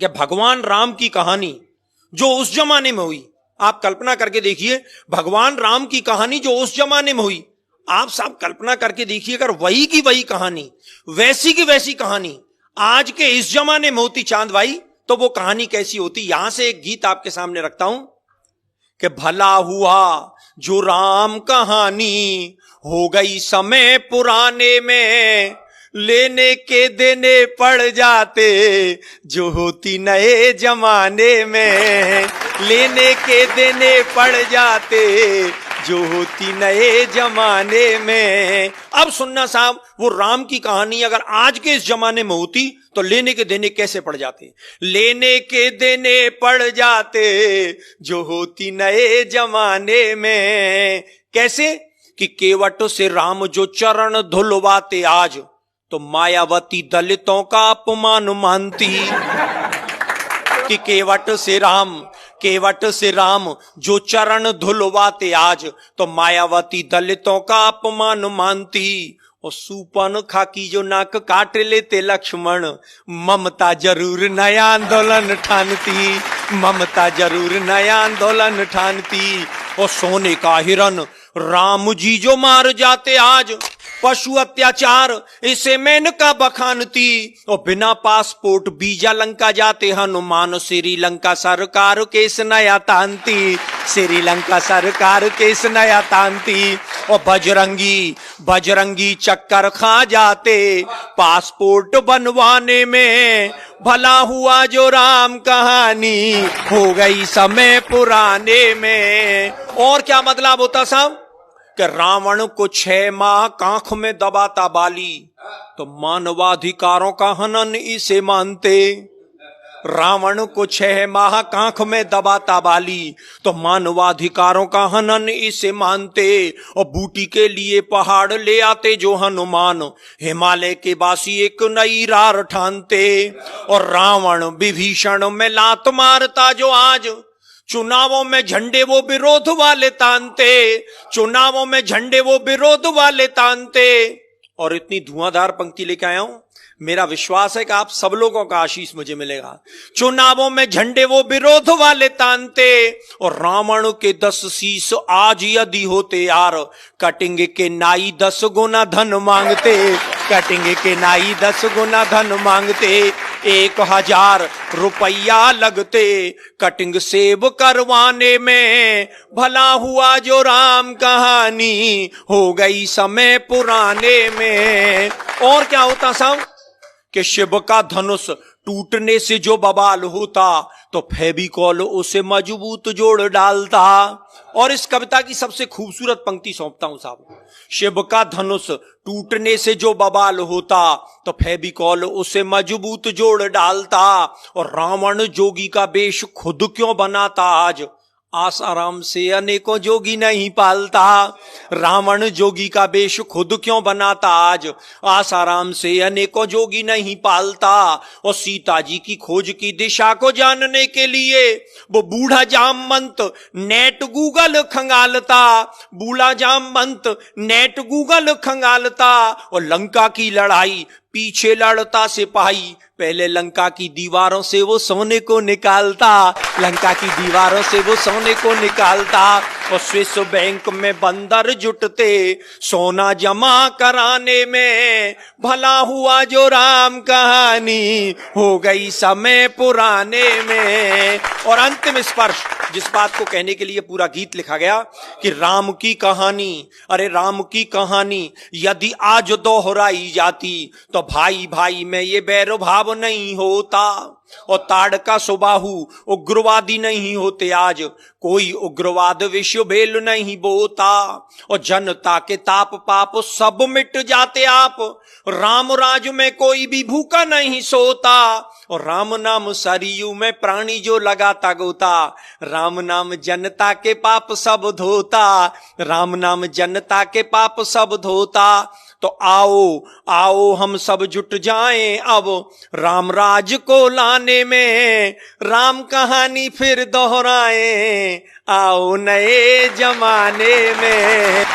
कि भगवान राम की कहानी जो उस जमाने में हुई, आप कल्पना करके देखिए, भगवान राम की कहानी जो उस जमाने में हुई, आप सब कल्पना करके देखिए, अगर वही की वही कहानी, वैसी की वैसी कहानी आज के इस जमाने में होती चांद भाई, तो वो कहानी कैसी होती। यहां से एक गीत आपके सामने रखता हूं कि भला हुआ जो राम कहानी हो गई समय पुराने में, लेने के देने पड़ जाते जो होती नए जमाने में, लेने के देने पड़ जाते जो होती नए जमाने में। अब सुनना साहब, वो राम की कहानी अगर आज के इस जमाने में होती तो लेने के देने कैसे पड़ जाते। लेने के देने पड़ जाते जो होती नए जमाने में। कैसे कि केवट से राम जो चरण धुलवाते आज, तो मायावती दलितों का अपमान मानती। कि केवट से राम जो चरण धुलवाते आज, तो मायावती दलितों का अपमान मानती। और सूपन खाकी जो नाक काट लेते लक्ष्मण, ममता जरूर नया आंदोलन ठानती, ममता जरूर नया आंदोलन ठानती। और सोने का हिरन राम जी जो मार जाते आज, पशु अत्याचार इसे मेनका बखानती। और बिना पासपोर्ट वीजा लंका जाते हनुमान, श्रीलंका सरकार केस नया तानती, श्रीलंका सरकार केस नया तानती। और बजरंगी चक्कर खा जाते पासपोर्ट बनवाने में, भला हुआ जो राम कहानी हो गई समय पुराने में। और क्या बदलाव होता साहब कि रावण को 6 माह कांख में दबाता बाली, तो मानवाधिकारों का हनन इसे मानते। रावण को 6 माह कांख में दबाता बाली, तो मानवाधिकारों का हनन इसे मानते। और बूटी के लिए पहाड़ ले आते जो हनुमान, हिमालय के बासी एक नई रार ठानते। और रावण विभीषण में लात मारता जो आज, चुनावों में झंडे वो विरोध वाले तानते, चुनावों में झंडे वो विरोध वाले तानते। और इतनी धुआंधार पंक्ति लेके आया हूं, मेरा विश्वास है कि आप सब लोगों का आशीष मुझे मिलेगा। चुनावों में झंडे वो विरोध वाले तानते। और रावण के 10 शीश आज यदि होते यार, कटेंगे के नाई 10 गुना धन मांगते, कटेंगे के नाई 10 गुना धन मांगते। 1000 रुपया लगते कटिंग सेब करवाने में, भला हुआ जो राम कहानी हो गई समय पुराने में। और क्या होता साहब कि शिव का धनुष टूटने से जो बवाल होता, तो फेविकॉल उसे मजबूत जोड़ डालता। और इस कविता की सबसे खूबसूरत पंक्ति सौंपता हूं साहब, शिव का धनुष टूटने से जो बवाल होता, तो फेविकॉल उसे मजबूत जोड़ डालता। और रावण जोगी का वेश खुद क्यों बनाता आज, आसाराम से अनेकों जोगी नहीं पालता। रावण जोगी का वेश खुद क्यों बनाता आज, आसाराम से अनेकों जोगी नहीं पालता। और सीता जी की खोज की दिशा को जानने के लिए वो बूढ़ा जामवंत नेट गूगल खंगालता, बूढ़ा जामवंत नेट गूगल खंगालता। और लंका की लड़ाई पीछे लड़ता सिपाही, पहले लंका की दीवारों से वो सोने को निकालता, लंका की दीवारों से वो सोने को निकालता। और स्विस बैंक में बंदर जुटते सोना जमा कराने में, भला हुआ जो राम कहानी हो गई समय पुराने में। और अंतिम स्पर्श, जिस बात को कहने के लिए पूरा गीत लिखा गया कि राम की कहानी, अरे राम की कहानी यदि आज दोहराई जाती, तो भाई भाई में ये बैर भाव नहीं होता। और ताड़का सुबाहु उग्रवादी नहीं होते आज, कोई उग्रवाद विश्व भेल नहीं बोता। और जनता के ताप पाप सब मिट जाते आप, राम राज में कोई भी भूखा नहीं सोता। और राम नाम सरयू में प्राणी जो लगाता गोता, राम नाम जनता के पाप सब धोता, राम नाम जनता के पाप सब धोता। तो आओ आओ हम सब जुट जाएं अब राम राज को लाने में, राम कहानी फिर दोहराएं आओ नए जमाने में।